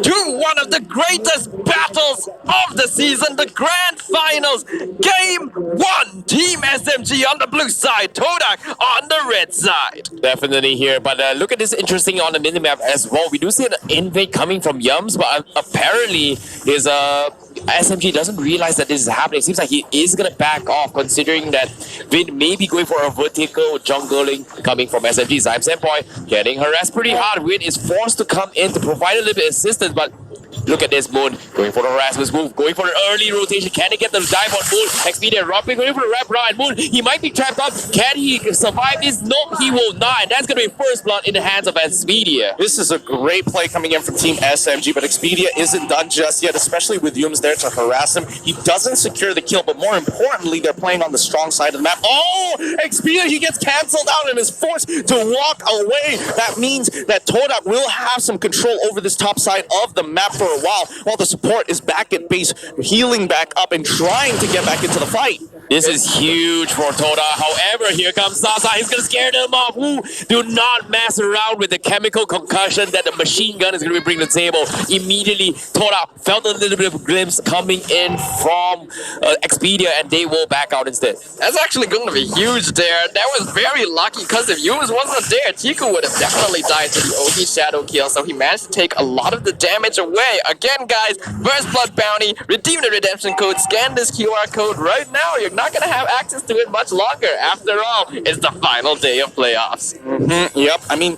to one of the greatest battles of the season, the Grand Finals. Game 1, Team SMG on the blue side, Todak on the red side. Definitely here, but look at this interesting on the minimap as well. We do see an invade coming from Yums, but apparently his SMG doesn't realize that this is happening. It seems like he is going to back off, considering that Vin may be going for a vertical jungling coming from SMG. Zyme Senpai getting harassed pretty hard. Vin is forced to come in to provide a little bit of assistance, but look at this, Moon going for the harassment move, going for an early rotation. Can he get the dive on Moon? Expedia dropping, going for the wrap around Moon. He might be trapped up. Can he survive this? No, he will not. And that's going to be first blood in the hands of Expedia. This is a great play coming in from Team SMG, but Expedia isn't done just yet, especially with Yums there to harass him. He doesn't secure the kill, but more importantly, they're playing on the strong side of the map. Oh, Expedia, he gets canceled out and is forced to walk away. That means that Todak will have some control over this top side of the map for a while the support is back at base, healing back up and trying to get back into the fight. This is huge for Toda. However, here comes Sasa. He's going to scare them off. Ooh, do not mess around with the chemical concussion that the machine gun is going to be bringing to the table. Immediately, Toda felt a little bit of a glimpse coming in from Expedia, and they will back out instead. That's actually going to be huge there. That was very lucky, because if Yums wasn't there, Chiku would have definitely died to the OP Shadow kill, so he managed to take a lot of the damage away. Again, guys, First Blood Bounty, redeem the redemption code, scan this QR code right now. You're not going to have access to it much longer. After all, it's the final day of playoffs. Yep, I mean,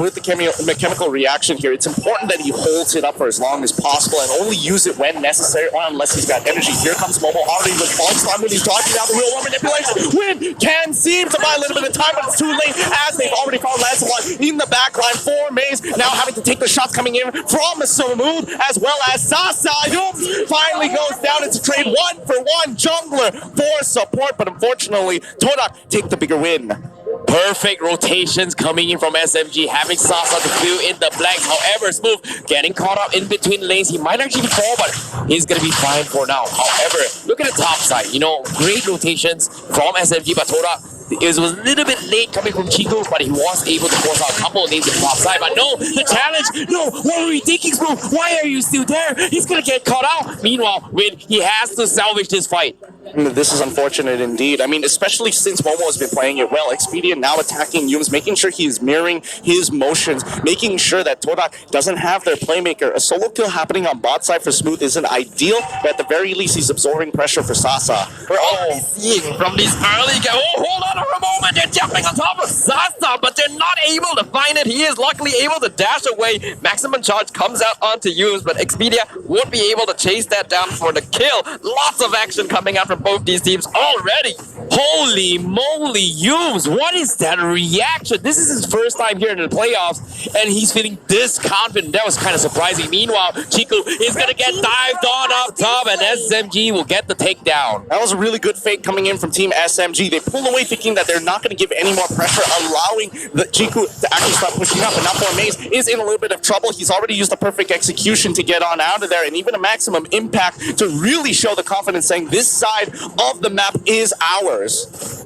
with the chemical reaction here, it's important that he holds it up for as long as possible and only use it when necessary or unless he's got energy. Here comes Momo already with False Time when he's talking about the real world manipulation. Win can seem to buy a little bit of time, but it's too late as they've already found Lancelot in the back line for Maze. Now having to take the shots coming in from Samud as well as Sasa. Yums finally goes down. It's a trade 1-for-1 jungler for support, but unfortunately, Todak take the bigger win. Perfect rotations coming in from SMG, having Sasa to fill in the blanks. However, Smooth getting caught up in between lanes. He might actually fall, but he's going to be fine for now. However, look at the top side. You know, great rotations from SMG, but Todak, it was a little bit late coming from Chico, but he was able to force out a couple of names in the top side. But no, the challenge, no, what were you thinking, Smooth? Why are you still there? He's going to get caught out. Meanwhile, Win, he has to salvage this fight. This is unfortunate indeed. I mean, especially since Momo has been playing it well. Expedia now attacking Yums, making sure he's mirroring his motions, making sure that Todak doesn't have their playmaker. A solo kill happening on bot side for Smooth isn't ideal, but at the very least, he's absorbing pressure for Sasa. We're already seeing from these early guys. Oh, hold on for a moment. They're jumping on top of Sasa, but they're not able to find it. He is luckily able to dash away. Maximum charge comes out onto Yums, but Expedia won't be able to chase that down for the kill. Lots of action coming out from both these teams already. Holy moly, Yums, what is that reaction? This is his first time here in the playoffs, and he's feeling this confident. That was kind of surprising. Meanwhile, Chico is going to get dived on up top, and SMG will get the takedown. That was a really good fake coming in from Team SMG. They pull away thinking that they're not going to give any more pressure, allowing the Chico to actually start pushing up. And now poor Maze is in a little bit of trouble. He's already used the perfect execution to get on out of there, and even a maximum impact to really show the confidence, saying this side of the map is ours.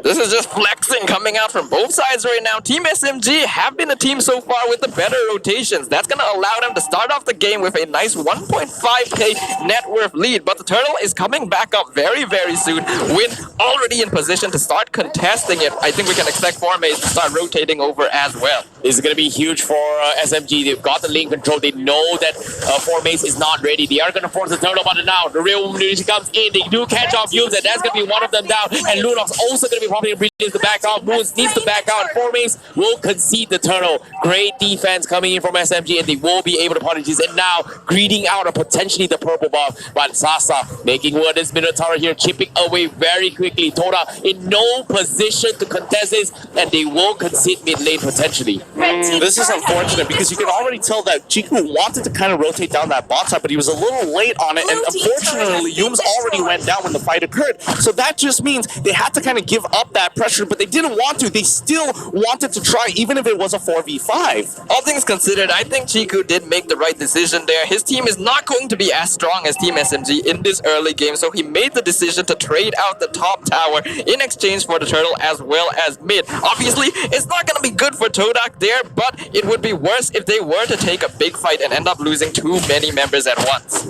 This is just flexing coming out from both sides right now. Team SMG have been a team so far with the better rotations. That's going to allow them to start off the game with a nice 1.5k net worth lead. But the turtle is coming back up very, very soon. Win already in position to start contesting it. I think we can expect Formaze to start rotating over as well. This is going to be huge for SMG. They've got the lane control. They know that Formaze is not ready. They are going to force the turtle button now. The real Malaysia comes in. They do catch off Yums, and that's going to be one of them down. And Lunox also going to be probably brilliant to back out. Moons needs to back out. Formaze will concede the turtle. Great defense coming in from SMG, and they will be able to punish this. And now greeting out potentially the purple buff. But Sasa making one this Minotaur here, chipping away very quickly. Toda in no position to contest this, and they will concede mid lane potentially. This is unfortunate because you can already tell that Chiku wanted to kind of rotate down that bot side, but he was a little late on it, and unfortunately Yums already went down when the fight occurred. So that just means they had to kind of give up that pressure, but they didn't want to. They still wanted to try, even if it was a 4v5. All things considered, I think Chiku did make the right decision there. His team is not going to be as strong as Team SMG in this early game, so he made the decision to trade out the top tower in exchange for the turtle as well as mid. Obviously, it's not going to be good for Todak there, but it would be worse if they were to take a big fight and end up losing too many members at once.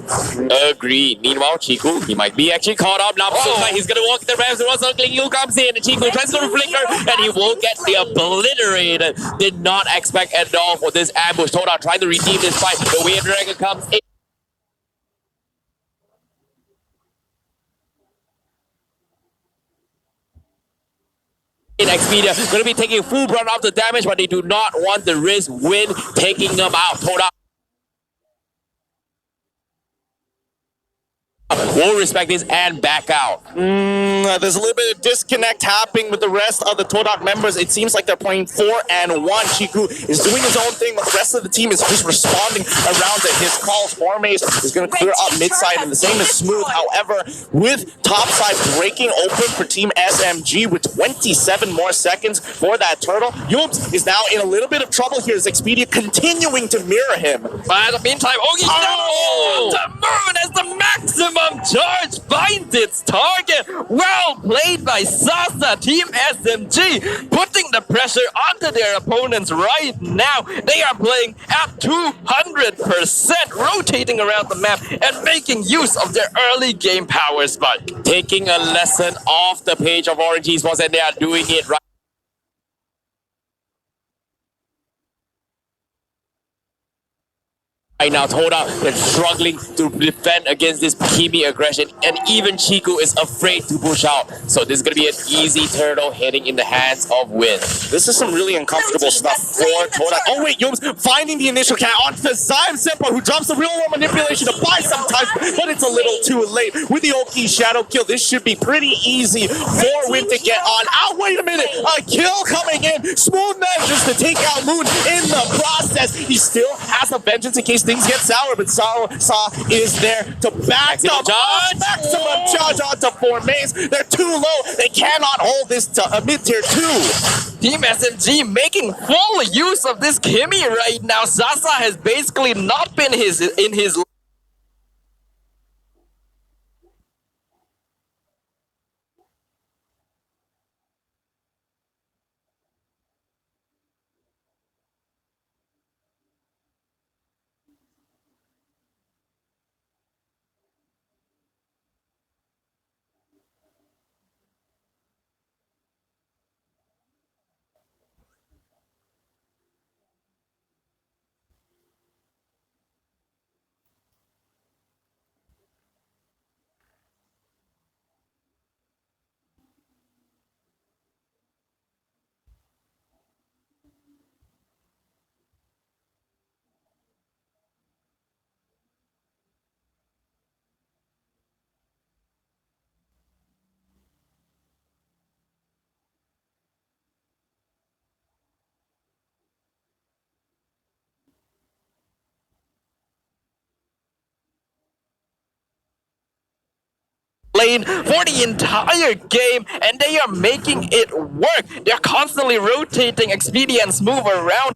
Agreed. Meanwhile, Chiku, he might be actually caught up now. So he's gonna walk the ramps. There was something who comes in, and Chiku tries to flicker, and he will get the obliterated. Did not expect at all for this ambush. Todak trying to redeem this fight. The Wave Dragon comes in. In Expedia, going to be taking full brunt of the damage, but they do not want the risk when taking them out. Todak will respect this and back out. There's a little bit of disconnect happening with the rest of the Todak members. It seems like they're playing 4-1. Chiku is doing his own thing, but the rest of the team is just responding around it. His calls, Formace is going to clear up mid-side, and the same is Smooth. However, with top side breaking open for Team SMG with 27 more seconds for that turtle, Yubs is now in a little bit of trouble here as Expedia continuing to mirror him. But in the meantime, Ogi's on the moon as the maximum charge finds its target. Well played by Sasa, Team SMG, putting the pressure onto their opponents right now. They are playing at 200%, rotating around the map and making use of their early game power spike. Taking a lesson off the page of Orange Esports, and they are doing it right. Right now, Todak is struggling to defend against this Kimi aggression, and even Chiku is afraid to push out. So this is going to be an easy turtle hitting in the hands of Win. This is some really uncomfortable stuff for Todak. Oh wait, Yums finding the initial count onto Zyme Senpai, who drops the real world manipulation to buy some time, but it's a little too late. With the Oki shadow kill, this should be pretty easy for Win to get on. Oh, wait a minute, a kill coming in. Smooth manages to take out Moon in the process. He still has a vengeance in case things get sour, but Sa is there to back them up. Maximum charge onto Formace. They're too low. They cannot hold this to mid-tier 2. Team SMG making full use of this Kimi right now. Sasa has basically not been in his lane for the entire game, and they are making it work. They're constantly rotating expedients, move around.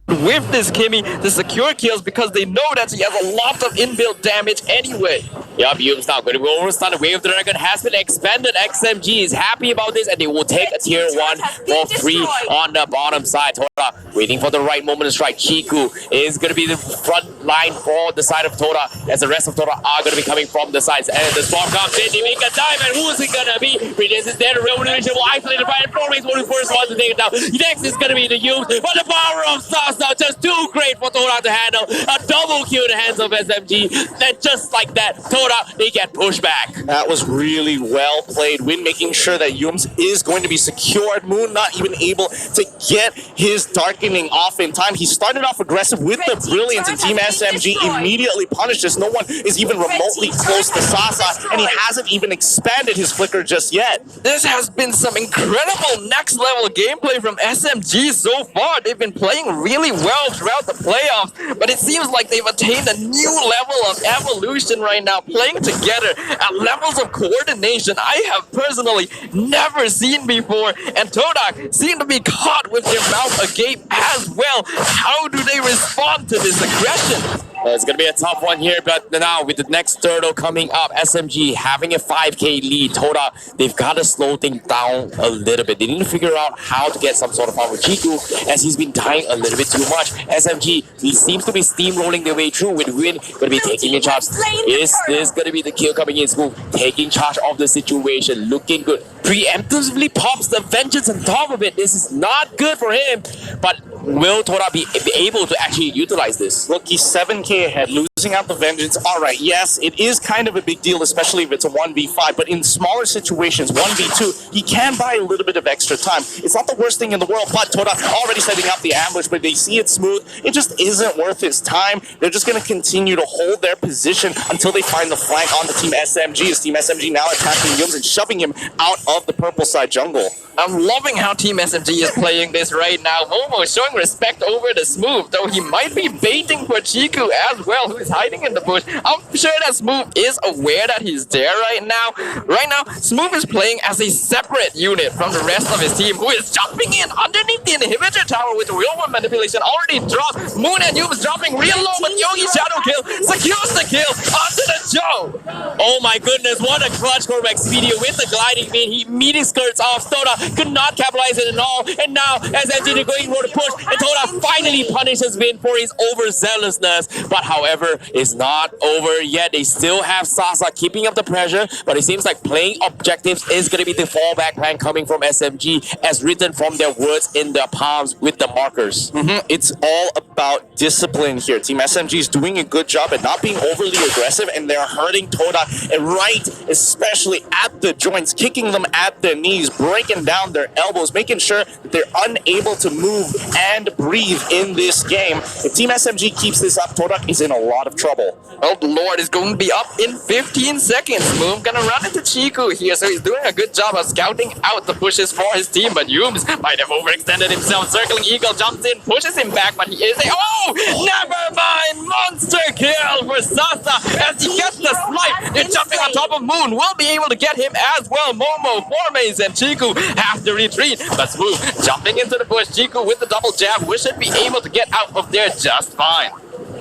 With this Kimi to secure kills because they know that he has a lot of inbuilt damage anyway. Yup, Yum's now going to go overstun. The Wave Dragon has been expanded. XMG is happy about this, and they will take a tier 1 for free on the bottom side. Todak waiting for the right moment to strike. Chiku is going to be the front line for the side of Todak, as the rest of Todak are going to be coming from the sides. And the storm comes in, they make a dive, and who is it going to be? Radiance is there, the real revolution will isolate the fight, and Formace will be the first one to take it down. Next is going to be the Yum, but the power of Sasa just too great for Todak to handle. A double kill in the hands of SMG, and just like that, Todak Todak, they get pushed back. That was really well played. Win making sure that Yums is going to be secured. Moon not even able to get his darkening off in time. He started off aggressive with the brilliance, and Team SMG immediately punished us. No one is even remotely close to Sasa, and he hasn't even expanded his flicker just yet. This has been some incredible next level gameplay from SMG so far. They've been playing really well throughout the playoffs, but it seems like they've attained a new level of evolution right now, playing together at levels of coordination I have personally never seen before. And Todak seem to be caught with their mouth agape as well. How do they respond to this aggression? It's going to be a tough one here, but now with the next turtle coming up, SMG having a 5k lead, Todak, they've got to slow things down a little bit. They need to figure out how to get some sort of fun with Chiku, as he's been dying a little bit too much. SMG, he seems to be steamrolling their way through, with Win going to be taking in charge. Is this going to be the kill coming in? Smooth, taking charge of the situation, looking good. Preemptively pops the vengeance on top of it. This is not good for him, but will Todak be able to actually utilize this? Look, he's 7k ahead, losing out the vengeance. All right, yes, it is kind of a big deal, especially if it's a 1v5, but in smaller situations, 1v2, he can buy a little bit of extra time. It's not the worst thing in the world, but Todak already setting up the ambush, but they see it smooth. It just isn't worth his time. They're just going to continue to hold their position until they find the flank on the Team SMG. As Team SMG now attacking Yums and shoving him out of the purple side jungle. I'm loving how Team SMG is playing this right now. Momo is showing respect over the Smooth, though he might be baiting for Chiku as well, who is hiding in the bush. I'm sure that Smooth is aware that he's there right now. Right now, Smooth is playing as a separate unit from the rest of his team, who is jumping in underneath the inhibitor tower with real world manipulation. Already dropped. Moon and Yums dropping real low, but Yogi Shadow Kill secures the kill onto the Joe. Oh my goodness, what a clutch for Expedia with the gliding main. He immediately skirts off. Todak could not capitalize it at all, and now SMG they're going for the push, and Todak finally punishes Vin for his overzealousness. But however, it's not over yet. They still have Sasa keeping up the pressure, but it seems like playing objectives is going to be the fallback plan coming from SMG, as written from their words in their palms with the markers. It's all about discipline here. Team SMG is doing a good job at not being overly aggressive, and they're hurting Todak, and right, especially at the joints, kicking them at their knees, breaking down their elbows, making sure that they're unable to move and breathe in this game. If Team SMG keeps this up, Todak is in a lot of trouble. Oh, the Lord is going to be up in 15 seconds. Moon gonna run into Chiku here, so he's doing a good job of scouting out the pushes for his team, but Yums might have overextended himself. Circling Eagle jumps in, pushes him back, but he is a... Oh! Never mind! Monster kill for Sasa as he gets the snipe. They're jumping on top of Moon. We'll be able to get him as well. Momo, Formaze, and Chiku have to retreat, but Smooth jumping into the bush. Chiku with the double jab. We should be able to get out of there just fine.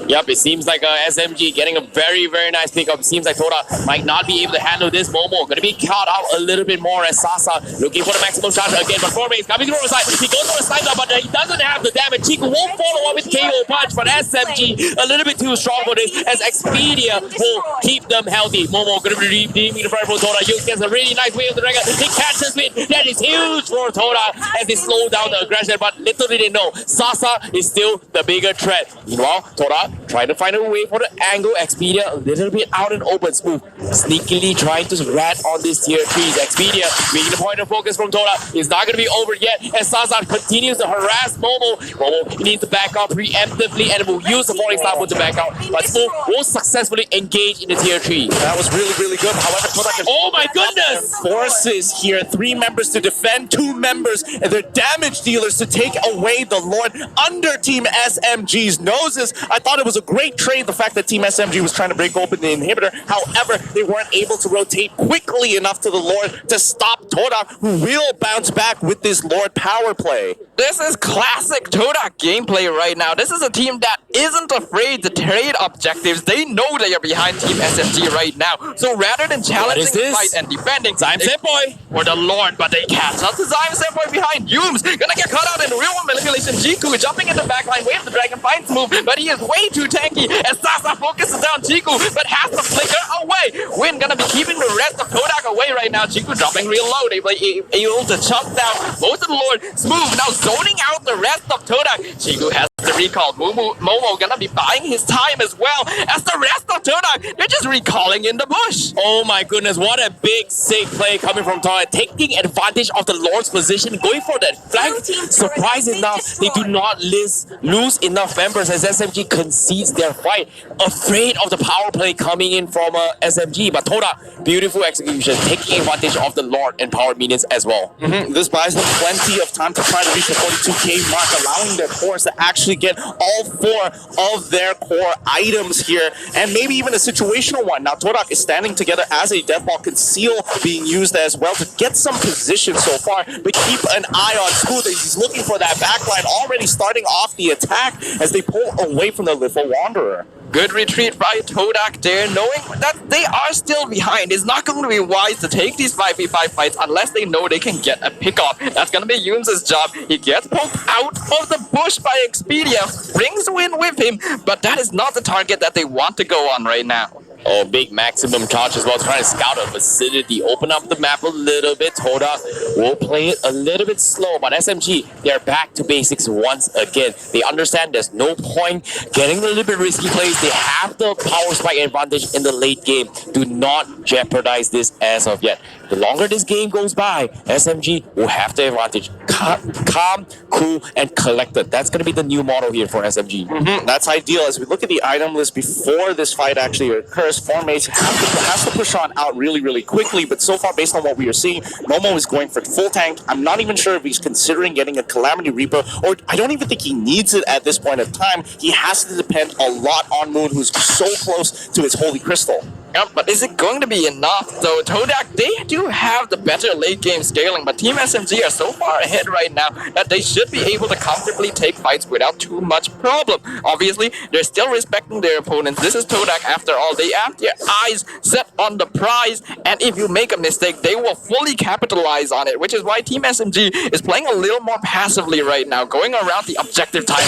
Yep, it seems like SMG getting a very, very nice pickup. It seems like Todak might not be able to handle this. Momo going to be caught out a little bit more as Sasa looking for the maximum charge again. But Formaze coming through the side. He goes for a snipe, but he doesn't have the damage. Chiku won't follow up with KO punch, but SMG a little bit too strong for this, as Expedia will keep them healthy. Momo going to be redeeming the fire for Todak. Yus gets a really nice wave of the dragon. He catches it. That is huge for Todak as they slow down the aggression, but little did they know, Sasa is still the bigger threat. Meanwhile, Todak trying to find a way for the angle. Expedia a little bit out and open. Smooth sneakily trying to rat on this tier 3s. Expedia making the point of focus from Todak. It's not going to be over yet as Sasa continues to harass Momo. Momo needs to back out preemptively and will use the falling star to back out, but Smooth will successfully engage in the tier 3. That was really, really good. However, Todak... Oh my goodness! Forces here. 3 members to defend, 2 members, and they're damage dealers to take away the Lord under Team SMG's noses. I thought it was a great trade, the fact that Team SMG was trying to break open the inhibitor. However, they weren't able to rotate quickly enough to the Lord to stop Todak, who will bounce back with this Lord power play. This is classic Todak gameplay right now. This is a team that isn't afraid to trade objectives. They know they are behind Team SMG right now. So rather than challenging the fight and defending, Zyme Senpai for the Lord, but they catch up to Zyme Senpai behind. Yums gonna get caught out in real world manipulation. Chiku jumping in the backline, wave the dragon, finds move, but he is way too tanky as Sasa focuses down Chiku, but has to flicker away. Win gonna be keeping the rest of Todak away right now. Chiku dropping real low. They be able to chop down most of the Lord. Smooth now zoning out the rest of Todak. Chiku has to recall. Momo gonna be buying his time as well as the rest of Todak. They're just recalling in the bush. Oh my goodness, what a big sick play coming from Todak, taking advantage of the Lord's position, going for that flank. Surprise enough, they do not lose enough members as SMG concedes their fight, afraid of the power play coming in from SMG. But Todak, beautiful execution, taking advantage of the Lord and power minions as well. This buys them plenty of time to try to reach the 42k mark, allowing their cores to actually get all 4 of their core items here, and maybe even a situational one. Now Todak is standing together as a deathball conceal being used as well to get some position so far, but keep an eye on Smooth as he's looking for that backline, already starting off the attack as they pull away from the Little Wanderer. Good retreat by Todak there, knowing that they are still behind. It's not going to be wise to take these 5v5 fights unless they know they can get a pick-off. That's going to be Yoon's job. He gets pulled out of the bush by Expedia, brings win with him, but that is not the target that they want to go on right now. Oh, big maximum charge as well, trying to scout a vicinity, open up the map a little bit. Todak will play it a little bit slow, but SMG, they're back to basics once again. They understand there's no point getting a little bit risky plays. They have the power spike advantage in the late game. Do not jeopardize this as of yet. The longer this game goes by, SMG will have the advantage. Calm, cool, and collected. That's going to be the new model here for SMG. That's ideal. As we look at the item list before this fight actually occurs, Formates has to push on out really, really quickly, but so far, based on what we are seeing, Momo is going for full tank. I'm not even sure if he's considering getting a Calamity Reaper, or I don't even think he needs it at this point of time. He has to depend a lot on Moon, who's so close to his Holy Crystal. Yep, but is it going to be enough though? Todak, they do have the better late game scaling, but Team SMG are so far ahead right now that they should be able to comfortably take fights without too much problem. Obviously, they're still respecting their opponents. This is Todak after all. They have their eyes set on the prize, and if you make a mistake, they will fully capitalize on it, which is why Team SMG is playing a little more passively right now, going around the objective time.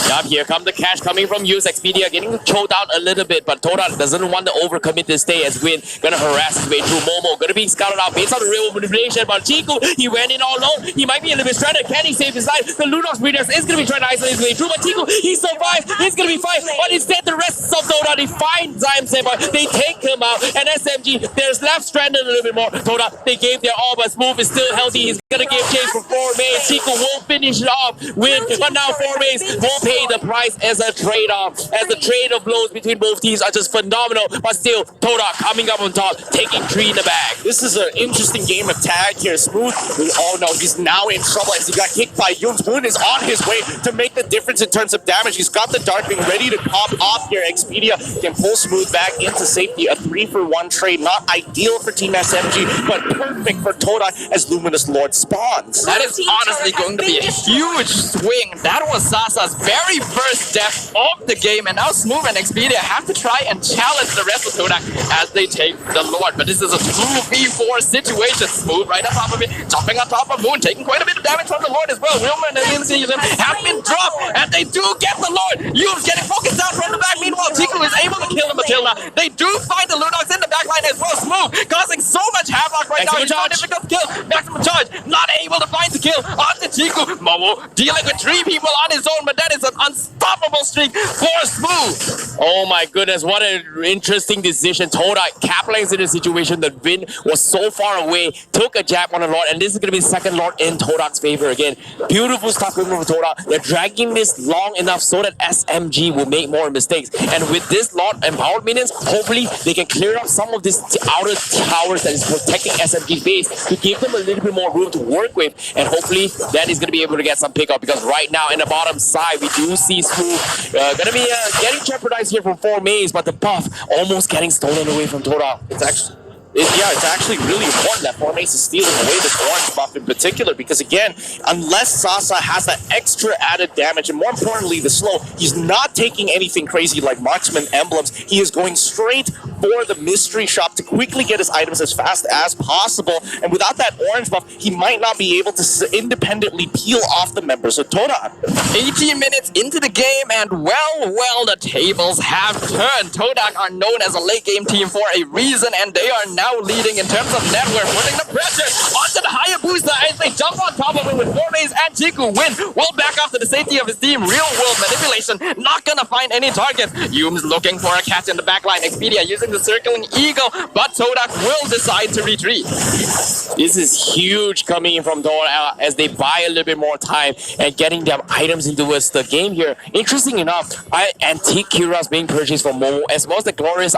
Yup, here come the cash coming from Use Expedia, getting choked out a little bit, but Todak doesn't want to overcommit this stay as Win. Gonna harass his way through Momo. Gonna be scouted out based on the real manipulation. But Chico, he went in all alone. He might be a little bit stranded. Can he save his life? The Lunox Breeders is gonna be trying to isolate his way through. But Chico, he survived. He's gonna be fine. But instead, the rest of Todak, they find Zyme Saber. They take him out. And SMG, there's left stranded a little bit more. Todak, they gave their all, but Smooth is still healthy. He's gonna give chase for 4 mains. Chico will finish it off. Win. But now 4 mains will pay the price as a trade-off. As the trade of blows between both teams are just phenomenal. But still, Todak coming up on top, taking 3 in the bag. This is an interesting game of tag here. Smooth, we all know he's now in trouble as he got kicked by Yoon. Moon is on his way to make the difference in terms of damage. He's got the Darkwing ready to pop off here. Expedia can pull Smooth back into safety. A 3-for-1 trade. Not ideal for Team SMG, but perfect for Todak as Luminous Lord spawns. That is honestly going to be a huge swing. That was Sasa's very first death of the game, and now Smooth and Expedia have to try and challenge the rest of Todak as they take the Lord. But this is a 2v4 situation. Smooth right on top of it, jumping on top of Moon, taking quite a bit of damage from the Lord as well. Wilmer and Lin Season have been dropped, and they do get the Lord. Yu's getting focused down from the back. Meanwhile, Tiku is able to kill him until now. They do find the Lunox in the backline as well. Smooth causing so much havoc right now. He's not difficult to kill. Maximum charge, not able to find the kill on the Tiku. Momo dealing with 3 people on his own, but that is an unstoppable streak for Smooth. Oh my goodness, what an interesting decision. Todak capitalized in the situation. The Vin was so far away, took a jab on the Lord, and this is going to be the second Lord in Todak's favor again. Beautiful stuff going for Todak. They're dragging this long enough so that SMG will make more mistakes. And with this Lord empowered minions, hopefully they can clear up some of this outer towers that is protecting SMG's base to give them a little bit more room to work with. And hopefully that is going to be able to get some pickup, because right now in the bottom side, we do see Smooth going to be getting jeopardized here from 4 mains, but the buff almost getting stolen away from Todak. It's actually really important that Formace is stealing away this orange buff in particular, because again, unless Sasa has that extra added damage, and more importantly the slow, he's not taking anything crazy like marksman emblems. He is going straight for the mystery shop to quickly get his items as fast as possible, and without that orange buff, he might not be able to independently peel off the members of Todak. 18 minutes into the game, and well, the tables have turned. Todak are known as a late game team for a reason, and they are now leading in terms of network, putting the pressure onto the Hayabusa as they jump on top top of it with Formaze and Chiku. Win will back off to the safety of his team. Real world manipulation, not gonna find any targets. Yume's looking for a catch in the backline. Expedia using the circling eagle, but Todak will decide to retreat. This is huge coming in from Todak as they buy a little bit more time and getting them items into the game here. Interesting enough, antique Kira's being purchased from Momo, as well as the glorious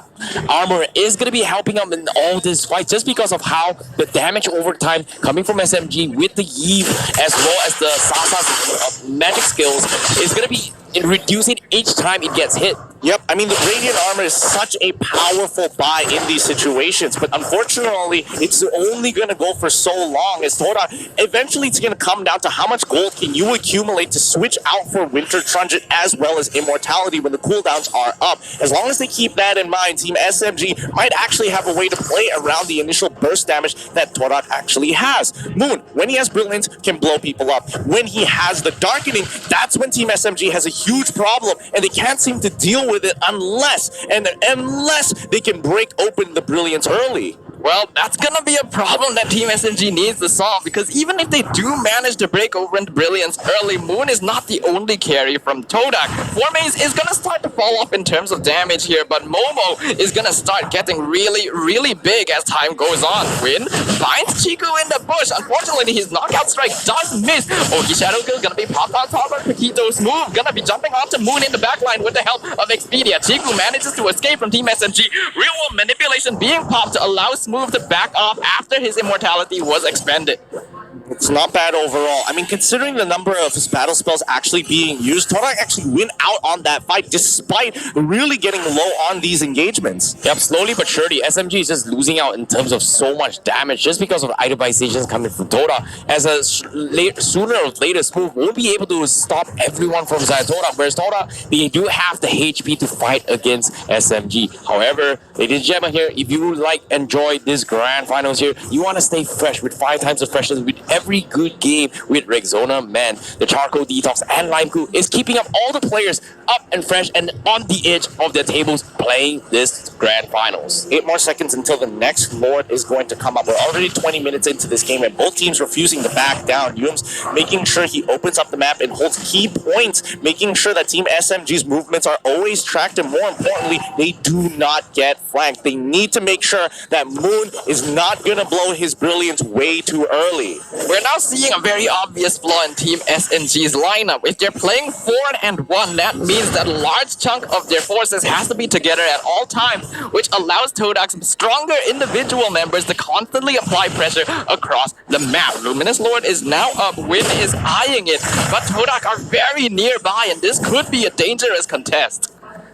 armor is going to be helping them in all this fight just because of how the damage over time coming from SMG with the Eve as well as the Sasa's magic skills is going to be reducing each time it gets hit. Yep, I mean, the Radiant Armor is such a powerful buy in these situations, but unfortunately, it's only going to go for so long as Todak, eventually it's going to come down to how much gold can you accumulate to switch out for Winter Truncheon as well as Immortality when the cooldowns are up. As long as they keep that in mind, Team SMG might actually have a way to play around the initial burst damage that Todak actually has. Moon, when he has Brilliance, can blow people up. When he has the Darkening, that's when Team SMG has a huge problem, and they can't seem to deal with it unless they can break open the Brilliance early. Well, that's gonna be a problem that Team SMG needs to solve, because even if they do manage to break over into Brilliance early, Moon is not the only carry from Todak. Formaze is gonna start to fall off in terms of damage here, but Momo is gonna start getting really, really big as time goes on. Win finds Chiku in the bush. Unfortunately, his knockout strike does miss. Oki Shadow Kill gonna be popped on top of Paquito's move, gonna be jumping onto Moon in the backline with the help of Expedia. Chiku manages to escape from Team SMG. Real world manipulation being popped to allow Smooth to back off after his immortality was expended. It's not bad overall. I mean, considering the number of his battle spells actually being used, Todak actually win out on that fight despite really getting low on these engagements. Yep, slowly but surely, SMG is just losing out in terms of so much damage just because of itemizations coming from Todak. As a sooner or later, Smooth won't be able to stop everyone from inside Todak, whereas Todak, they do have the HP to fight against SMG. However, ladies and gentlemen here, if you enjoy this grand finals here, you want to stay fresh with 5 times the freshness with every good game with Rexona, man. The Charcoal Detox and Lime Coup is keeping up all the players up and fresh and on the edge of their tables playing this grand finals. 8 more seconds until the next Lord is going to come up. We're already 20 minutes into this game and both teams refusing to back down. Yume's making sure he opens up the map and holds key points, making sure that Team SMG's movements are always tracked, and more importantly, they do not get flanked. They need to make sure that Moon is not going to blow his Brilliance way too early. We're now seeing a very obvious flaw in Team SMG's lineup. If they're playing 4 and 1, that means that a large chunk of their forces has to be together at all times, which allows Todak's stronger individual members to constantly apply pressure across the map. Luminous Lord is now up, Win is eyeing it, but Todak are very nearby, and this could be a dangerous contest.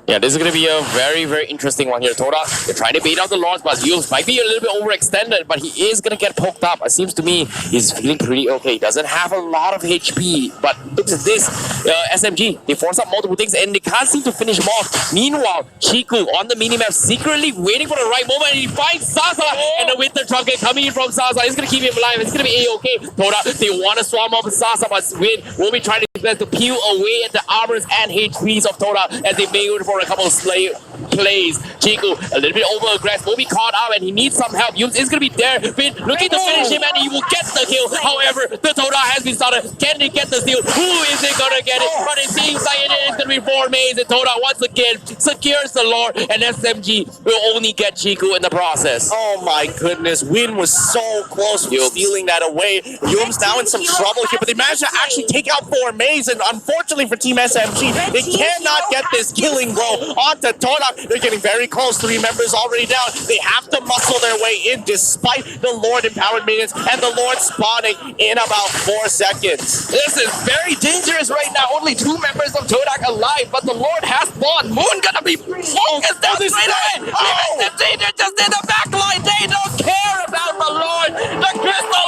Yeah, this is going to be a very, very interesting one here. Todak, they're trying to bait out the Lords, but Yules might be a little bit overextended, but he is going to get poked up. It seems to me he's feeling pretty okay. He doesn't have a lot of HP, but look at this. SMG, they force up multiple things, and they can't seem to finish him off. Meanwhile, Chiku on the minimap secretly waiting for the right moment, and he finds Sasa, and the Winter Truncheon coming in from Sasa. It's going to keep him alive. It's going to be A-okay. Todak, they want to swarm off with Sasa, but Win will be trying to peel away at the armors and HPs of Todak as they make it for a couple of plays. Chiku a little bit over aggressive, will be caught out, and he needs some help. Yumes is going to be there, looking to finish him, and he will get the kill. However, the Todak has been started. Can they get the steal? Who is it going to get it? But it seems like it is going to be Formaze, and Todak once again secures the Lord, and SMG will only get Chiku in the process. Oh my goodness, Win was so close to stealing that away. Yume's now in some trouble here, but they managed to actually take out Formaze, and unfortunately for Team SMG, they cannot get this killing blow onto Todak. They're getting very close. 3 members already down. They have to muscle their way in despite the Lord empowered minions and the Lord spawning in about 4 seconds. This is very dangerous right now. Only 2 members of Todak alive, but the Lord has spawned. Moon gonna be focused down straight away. SMG, they're just in the back line. They don't care about the Lord. The crystal